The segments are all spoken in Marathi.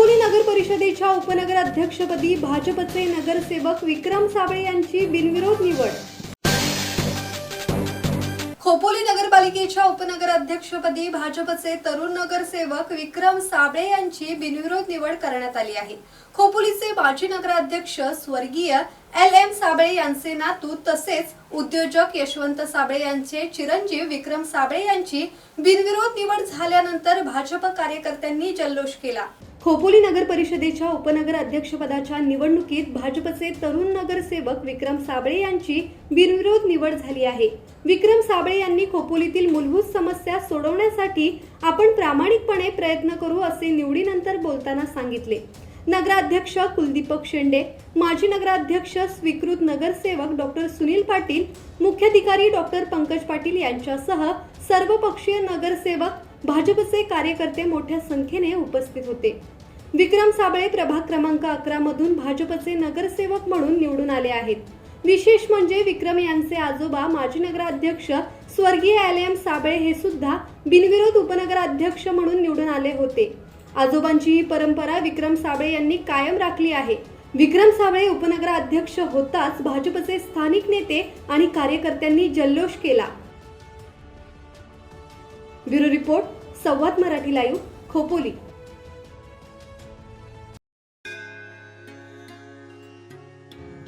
खोपोली नगर परिषदेच्या उपनगराध्यक्षपदी भाजपचे नगरसेवक विक्रम साबळे यांची बिनविरोध निवड। खोपोली नगरपालिकेच्या उपनगराध्यक्षपदी भाजपचे तरुण नगरसेवक विक्रम साबळे यांची बिनविरोध निवड करण्यात आली आहे। खोपोलीचे माजी नगराध्यक्ष स्वर्गीय LM साबळे यांचे नातू तसेच उद्योजक यशवंत साबळे यांचे चिरंजीव विक्रम साबळे यांची बिनविरोध निवड झाल्यानंतर भाजप कार्यकर्त्यांनी जल्लोष केला। खोपोली नगर परिषदेच्या उपनगराध्यक्षपदाच्या निवडणुकीत भाजपचे तरुण नगरसेवक विक्रम साबळे यांची बिनविरोध निवड झाली आहे। विक्रम साबळे यांनी खोपोलीतील मूलभूत समस्या सोडवण्यासाठी आपण प्रामाणिकपणे प्रयत्न करू असे निवडीनंतर बोलताना सांगितले। नगराध्यक्ष कुलदीपक शेंडे, माजी नगराध्यक्ष स्वीकृत नगरसेवक डॉक्टर सुनील पाटील, मुख्याधिकारी डॉक्टर पंकज पाटील यांच्यासह सर्वपक्षीय नगरसेवक भाजपचे कार्यकर्ते मोठ्या संख्येने उपस्थित होते। विक्रम साबळे प्रभाग क्रमांक 11 मधून भाजपचे नगरसेवक म्हणून निवडून आले आहेत। विशेष म्हणजे विक्रम यांचे आजोबा माजी नगराध्यक्ष स्वर्गीय LM साबळे हे सुद्धा बिनविरोध उपनगराध्यक्ष म्हणून निवडून आले होते। आजोबांची ही परंपरा विक्रम साबळे यांनी कायम राखली आहे। विक्रम साबळे उपनगराध्यक्ष होताच भाजपचे स्थानिक नेते आणि कार्यकर्त्यांनी जल्लोष केला। ब्युरो रिपोर्ट, संवाद मराठी लाईव्ह, खोपोली।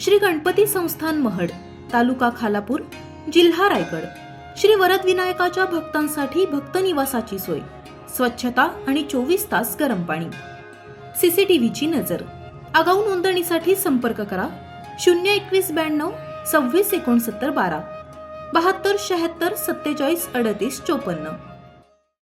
श्री गणपती संस्थान महड, तालुका खालापूर, जिल्हा रायगड। श्री वरद विनायकाच्या भक्तांसाठी भक्त निवासाची सोय, स्वच्छता आणि 24 तास गरम पाणी, CCTVची नजर। आगाऊ नोंदणीसाठी संपर्क करा 021 92 26 69 12 72 76 47 38 54।